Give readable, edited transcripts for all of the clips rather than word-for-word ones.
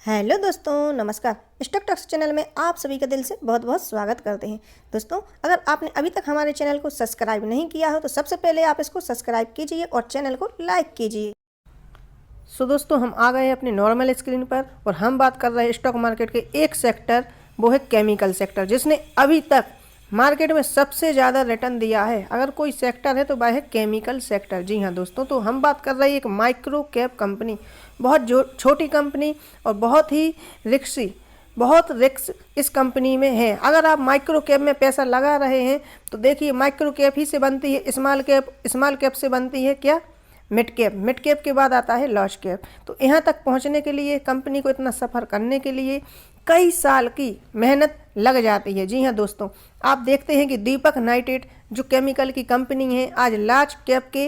Hello दोस्तों, नमस्कार। Stock talks channel में आप सभी का दिल से बहुत बहुत स्वागत करते हैं। दोस्तों, अगर आपने अभी तक हमारे चैनल को सब्सक्राइब नहीं किया हो तो सबसे पहले आप इसको सब्सक्राइब कीजिए और चैनल को लाइक कीजिए। दोस्तों, हम आ गए हैं अपनी नॉर्मल स्क्रीन पर और हम बात कर रहे हैं स्टॉक मार्केट के एक सेक्टर, वो है केमिकल सेक्टर, जिसने अभी तक मार्केट में सबसे ज़्यादा रिटर्न दिया है। अगर कोई सेक्टर है तो वह है केमिकल सेक्टर। जी हाँ दोस्तों, तो हम बात कर रहे हैं एक माइक्रो कैप कंपनी, बहुत छोटी कंपनी और बहुत ही रिक्स इस कंपनी में है। अगर आप माइक्रो कैप में पैसा लगा रहे हैं तो देखिए, माइक्रो कैप ही से बनती है स्मॉल कैप से बनती है क्या, मिड कैप के बाद आता है लार्ज कैप। तो यहाँ तक पहुँचने के लिए, कंपनी को इतना सफ़र करने के लिए कई साल की मेहनत लग जाती है। जी हाँ दोस्तों, आप देखते हैं कि दीपक नाइट्रेट जो केमिकल की कंपनी है, आज लार्ज कैप के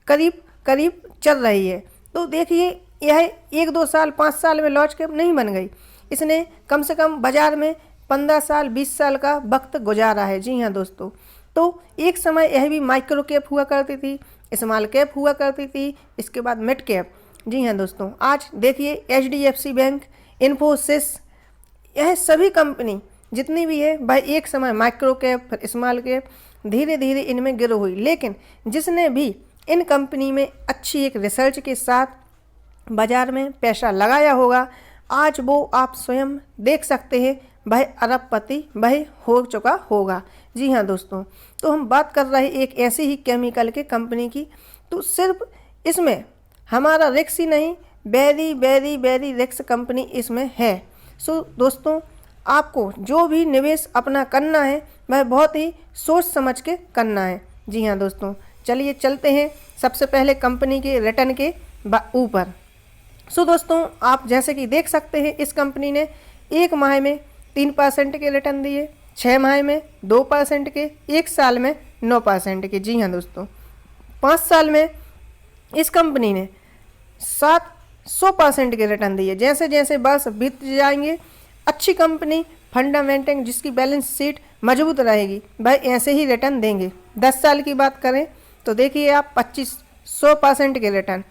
करीब करीब चल रही है। तो देखिए, यह 1-2 साल 5 साल में लार्ज कैप नहीं बन गई, इसने कम से कम बाज़ार में 15 साल 20 साल का वक्त गुजारा है। जी हाँ दोस्तों, तो एक समय यह भी माइक्रो कैप हुआ करती थी, स्मॉल कैप हुआ करती थी, इसके बाद मिड कैप। जी हाँ दोस्तों, आज देखिए HDFC बैंक, इन्फोसिस, यह सभी कंपनी जितनी भी है भाई एक समय माइक्रो कैप फिर स्मॉल कैप, धीरे धीरे इनमें गिरो हुई। लेकिन जिसने भी इन कंपनी में अच्छी एक रिसर्च के साथ बाज़ार में पैसा लगाया होगा, आज वो आप स्वयं देख सकते हैं वह अरबपति वह हो चुका होगा। जी हाँ दोस्तों, तो हम बात कर रहे हैं एक ऐसी ही केमिकल के कंपनी की। तो सिर्फ इसमें हमारा रिक्स ही नहीं, वेरी वेरी वेरी रिक्स कंपनी इसमें है। दोस्तों, आपको जो भी निवेश अपना करना है वह बहुत ही सोच समझ के करना है। जी हाँ दोस्तों, चलिए चलते हैं सबसे पहले कंपनी के रिटर्न के ऊपर। दोस्तों, आप जैसे कि देख सकते हैं, इस कंपनी ने 1 माह में 3% के रिटर्न दिए, 6 माह में 2% के, 1 साल में 9% के। जी हाँ दोस्तों, 5 साल में इस कंपनी ने 700% के रिटर्न दिए। जैसे जैसे वर्ष बीत जाएंगे, अच्छी कंपनी फंडामेंटल जिसकी बैलेंस शीट मजबूत रहेगी भाई ऐसे ही रिटर्न देंगे। 10 साल की बात करें तो देखिए आप 2500% के रिटर्न,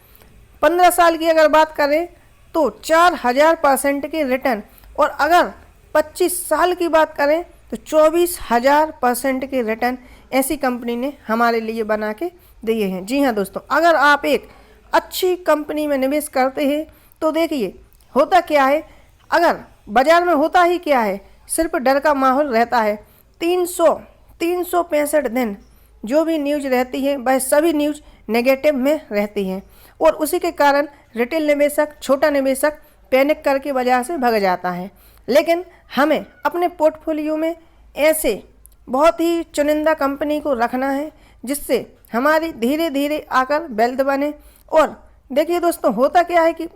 15 साल की अगर बात करें तो 4000% के रिटर्न, और अगर 25 साल की बात करें तो 24,000% के रिटर्न ऐसी कंपनी ने हमारे लिए बना के दिए हैं। जी हाँ दोस्तों, अगर आप एक अच्छी कंपनी में निवेश करते हैं तो देखिए होता क्या है, अगर बाज़ार में होता ही क्या है, सिर्फ डर का माहौल रहता है। 365 दिन जो भी न्यूज़ रहती है वह सभी न्यूज़ नेगेटिव में रहती हैं, और उसी के कारण रिटेल निवेशक, छोटा निवेशक पैनिक करके बाजार से भाग जाता है। लेकिन हमें अपने पोर्टफोलियो में ऐसे बहुत ही चुनिंदा कंपनी को रखना है जिससे हमारी धीरे धीरे आकर वेल्थ बने। और देखिए दोस्तों, होता क्या है कि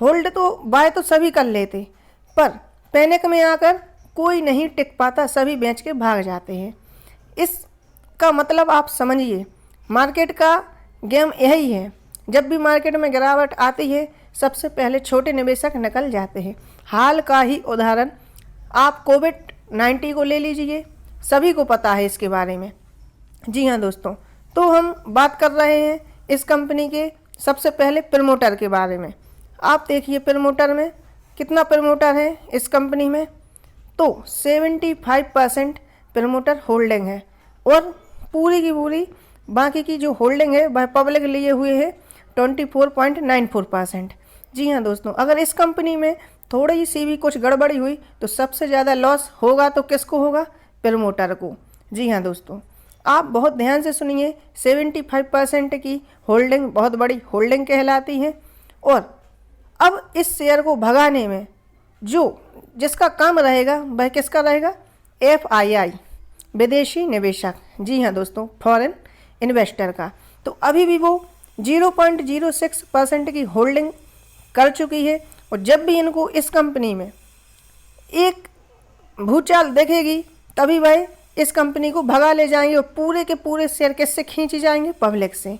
होल्ड तो बाय तो सभी कर लेते, पर पैनिक में आकर कोई नहीं टिक पाता, सभी बेच के भाग जाते हैं। इसका मतलब आप समझिए, मार्केट का गेम यही है। जब भी मार्केट में गिरावट आती है, सबसे पहले छोटे निवेशक निकल जाते हैं। हाल का ही उदाहरण आप कोविड-19 को ले लीजिए, सभी को पता है इसके बारे में। जी हाँ दोस्तों, तो हम बात कर रहे हैं इस कंपनी के सबसे पहले प्रमोटर के बारे में। आप देखिए प्रमोटर में कितना प्रमोटर है इस कंपनी में, तो 75% प्रमोटर होल्डिंग है, और पूरी की पूरी बाकी की जो होल्डिंग है वह पब्लिक लिए हुए है 24.94%। जी हाँ दोस्तों, अगर इस कंपनी में थोड़ी सी भी कुछ गड़बड़ी हुई तो सबसे ज़्यादा लॉस होगा तो किसको होगा, प्रमोटर को। जी हाँ दोस्तों, आप बहुत ध्यान से सुनिए, 75% की होल्डिंग बहुत बड़ी होल्डिंग कहलाती है। और अब इस शेयर को भगाने में जिसका काम रहेगा वह किसका रहेगा, FII, विदेशी निवेशक। जी हाँ दोस्तों, फॉरेन इन्वेस्टर का। तो अभी भी वो 0.06% की होल्डिंग कर चुकी है, और जब भी इनको इस कंपनी में एक भूचाल देखेगी तभी वह इस कंपनी को भगा ले जाएंगे, और पूरे के पूरे शेयर किससे खींच जाएंगे, पब्लिक से।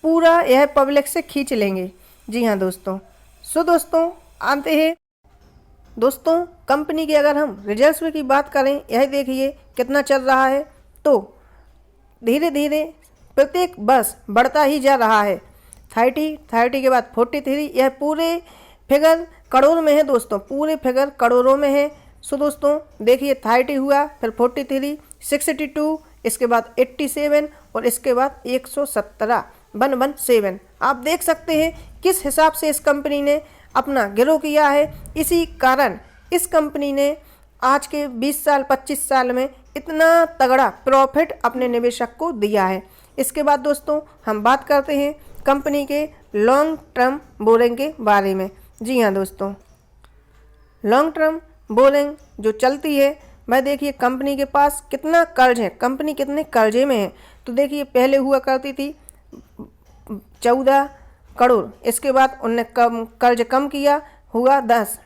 पूरा यह पब्लिक से खींच लेंगे। जी हाँ दोस्तों, दोस्तों आते हैं दोस्तों कंपनी की, अगर हम रिजल्ट्स की बात करें, यह देखिए कितना चल रहा है, तो धीरे धीरे प्रत्येक वर्ष बढ़ता ही जा रहा है। 30 के बाद 43, यह पूरे फिगर करोड़ में है दोस्तों, पूरे फिगर करोड़ों में है। सो दोस्तों देखिए 30 हुआ, फिर 43, 62, इसके बाद 87 और इसके बाद 117, 117। आप देख सकते हैं किस हिसाब से इस कंपनी ने अपना ग्रो किया है। इसी कारण इस कंपनी ने आज के 20 साल 25 साल में इतना तगड़ा प्रॉफिट अपने निवेशक को दिया है। इसके बाद दोस्तों हम बात करते हैं कंपनी के लॉन्ग टर्म बोरिंग के बारे में। जी हाँ दोस्तों, लॉन्ग टर्म बोरिंग जो चलती है, मैं देखिए कंपनी के पास कितना कर्ज है, कंपनी कितने कर्जे में है। तो देखिए पहले हुआ करती थी 14 करोड़, इसके बाद उनने कर्ज कम किया, हुआ 10,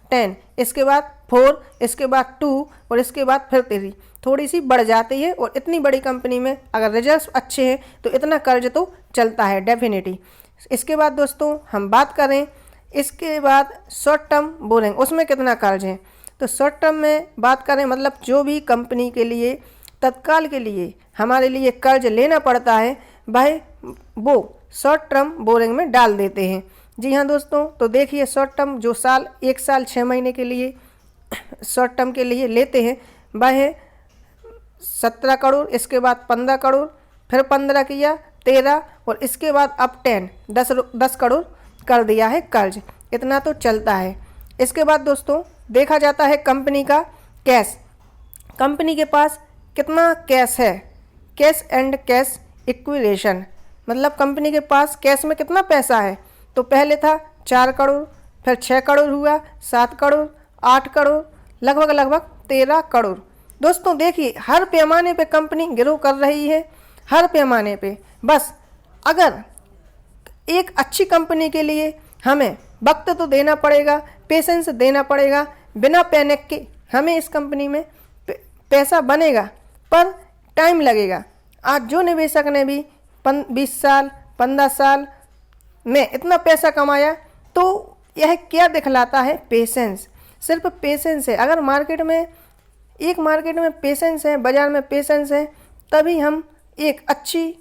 इसके बाद 4, इसके बाद 2 और इसके बाद फिर 3, थोड़ी सी बढ़ जाती है। और इतनी बड़ी कंपनी में अगर रिजल्ट्स अच्छे हैं तो इतना कर्ज तो चलता है डेफिनेटली। इसके बाद दोस्तों हम बात करें, इसके बाद शॉर्ट टर्म बोरिंग, उसमें कितना कर्ज है। तो शॉर्ट टर्म में बात करें, मतलब जो भी कंपनी के लिए तत्काल के लिए हमारे लिए कर्ज लेना पड़ता है, भाई वो शॉर्ट टर्म बोरिंग में डाल देते हैं। जी हाँ दोस्तों, तो देखिए शॉर्ट टर्म जो 1 साल 6 महीने के लिए शॉर्ट टर्म के लिए लेते हैं, वह 17 करोड़, इसके बाद 15 करोड़, फिर 15 किया 13 और इसके बाद अब 10 करोड़ कर दिया है कर्ज। इतना तो चलता है। इसके बाद दोस्तों देखा जाता है कंपनी का कैश, कंपनी के पास कितना कैश है, कैश एंड कैश इक्विलेशन, मतलब कंपनी के पास कैश में कितना पैसा है। तो पहले था 4 करोड़, फिर 6 करोड़ हुआ, 7 करोड़, 8 करोड़, लगभग 13 करोड़। दोस्तों देखिए हर पैमाने पे कंपनी ग्रो कर रही है, हर पैमाने पे। बस अगर एक अच्छी कंपनी के लिए हमें वक्त तो देना पड़ेगा, पेशेंस देना पड़ेगा, बिना पैनिक के हमें इस कंपनी में पैसा बनेगा, पर टाइम लगेगा। आज जो निवेशक ने भी 20 साल 15 साल में इतना पैसा कमाया, तो यह क्या दिखलाता है, पेशेंस, सिर्फ पेशेंस है। अगर मार्केट में पेशेंस है, बाज़ार में पेशेंस है, तभी हम एक अच्छी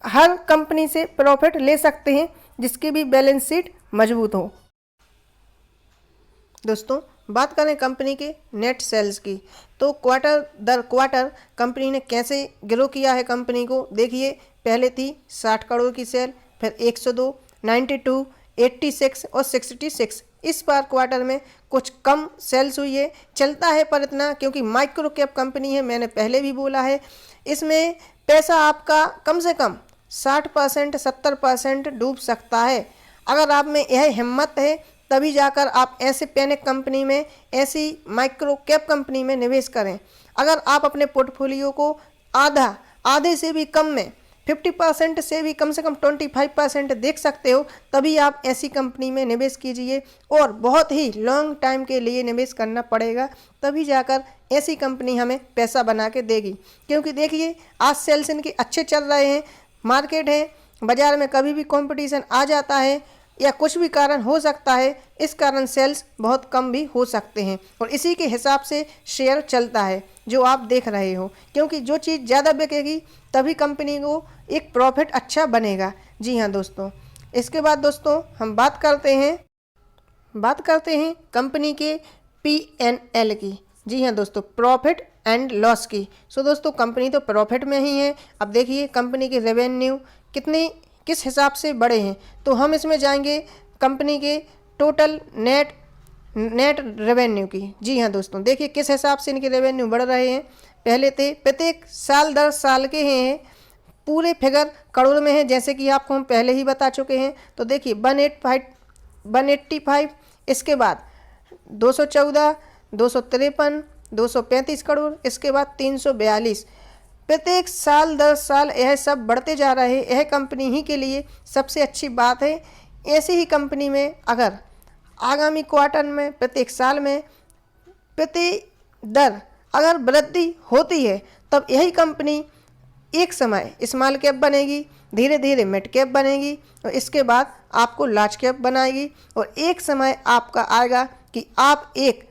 हर कंपनी से प्रॉफिट ले सकते हैं जिसकी भी बैलेंस शीट मजबूत हो। दोस्तों बात करें कंपनी के नेट सेल्स की, तो क्वार्टर दर क्वार्टर कंपनी ने कैसे ग्रो किया है कंपनी को। देखिए पहले थी 60 करोड़ की सेल, फिर 102, 92, 86 और 66। इस बार क्वार्टर में कुछ कम सेल्स हुई है, चलता है पर इतना, क्योंकि माइक्रो कैप कंपनी है, मैंने पहले भी बोला है। इसमें पैसा आपका कम से कम 60% 70% डूब सकता है। अगर आप में यह हिम्मत है तभी जाकर आप ऐसे पैनिक कंपनी में, ऐसी माइक्रो कैप कंपनी में निवेश करें। अगर आप अपने पोर्टफोलियो को आधे से भी कम में 50% से भी कम से कम 25% देख सकते हो, तभी आप ऐसी कंपनी में निवेश कीजिए। और बहुत ही लॉन्ग टाइम के लिए निवेश करना पड़ेगा, तभी जाकर ऐसी कंपनी हमें पैसा बना के देगी। क्योंकि देखिए आज सेल्स इनके अच्छे चल रहे हैं, मार्केट है, बाज़ार में कभी भी कंपटीशन आ जाता है या कुछ भी कारण हो सकता है, इस कारण सेल्स बहुत कम भी हो सकते हैं और इसी के हिसाब से शेयर चलता है जो आप देख रहे हो। क्योंकि जो चीज़ ज़्यादा बिकेगी तभी कंपनी को एक प्रॉफिट अच्छा बनेगा। जी हाँ दोस्तों, इसके बाद दोस्तों हम बात करते हैं कंपनी के P&L की। जी हाँ दोस्तों, प्रॉफिट एंड लॉस की। सो दोस्तों कंपनी तो प्रॉफिट में ही है। अब देखिए कंपनी के रेवेन्यू किस हिसाब से बढ़े हैं, तो हम इसमें जाएंगे कंपनी के टोटल नेट रेवेन्यू की। जी हाँ दोस्तों, देखिए किस हिसाब से इनके रेवेन्यू बढ़ रहे हैं। पहले थे प्रत्येक साल दर साल के हैं, पूरे फिगर करोड़ में है, जैसे कि आपको हम पहले ही बता चुके हैं। तो देखिए 185, इसके बाद 214, 253, 235 करोड़, इसके बाद 342। प्रत्येक साल दर साल यह सब बढ़ते जा रहे हैं। यह कंपनी ही के लिए सबसे अच्छी बात है। ऐसी ही कंपनी में अगर आगामी क्वार्टर में, प्रत्येक साल में प्रति दर अगर वृद्धि होती है, तब यही कंपनी एक समय स्मॉल कैप बनेगी, धीरे धीरे मिड कैप बनेगी और इसके बाद आपको लार्ज कैप बनाएगी। और एक समय आपका आएगा कि आप एक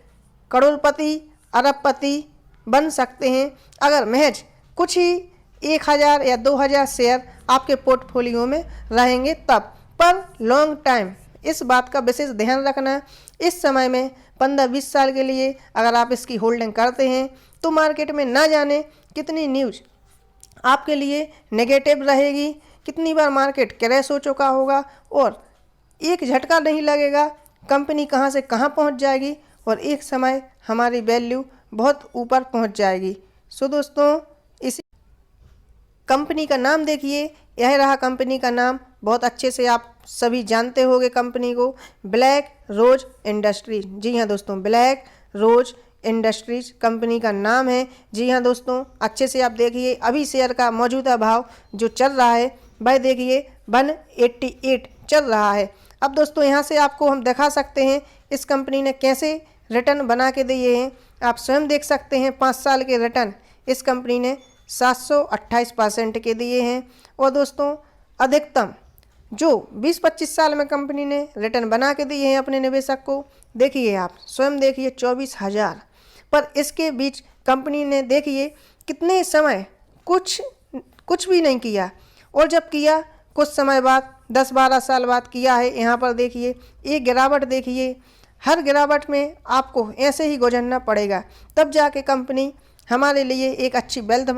करोड़पति, अरबपति बन सकते हैं, अगर महज कुछ ही 1000 या 2000 शेयर आपके पोर्टफोलियो में रहेंगे तब। पर लॉन्ग टाइम इस बात का विशेष ध्यान रखना। इस समय में 15-20 साल के लिए अगर आप इसकी होल्डिंग करते हैं तो मार्केट में ना जाने कितनी न्यूज़ आपके लिए नेगेटिव रहेगी, कितनी बार मार्केट क्रैश हो चुका होगा और एक झटका नहीं लगेगा, कंपनी कहां से कहां पहुंच जाएगी और एक समय हमारी वैल्यू बहुत ऊपर पहुंच जाएगी। सो दोस्तों, इसी कंपनी का नाम देखिए, यह रहा कंपनी का नाम। बहुत अच्छे से आप सभी जानते होंगे कंपनी को, ब्लैक रोज इंडस्ट्रीज। जी हाँ दोस्तों, ब्लैक रोज इंडस्ट्रीज कंपनी का नाम है। जी हाँ दोस्तों, अच्छे से आप देखिए, अभी शेयर का मौजूदा भाव जो चल रहा है वह देखिए 188 चल रहा है। अब दोस्तों यहाँ से आपको हम दिखा सकते हैं इस कंपनी ने कैसे रिटर्न बना के दिए हैं। आप स्वयं देख सकते हैं 5 साल के रिटर्न इस कंपनी ने 728% के दिए हैं। और दोस्तों अधिकतम जो 20-25 साल में कंपनी ने रिटर्न बना के दिए हैं अपने निवेशक को, देखिए आप स्वयं देखिए 24,000। पर इसके बीच कंपनी ने देखिए कितने समय कुछ भी नहीं किया, और जब किया कुछ समय बाद 10-12 साल बाद किया है। यहाँ पर देखिए एक गिरावट देखिए, हर गिरावट में आपको ऐसे ही गुजरना पड़ेगा, तब जाके कंपनी हमारे लिए एक अच्छी वेल्थ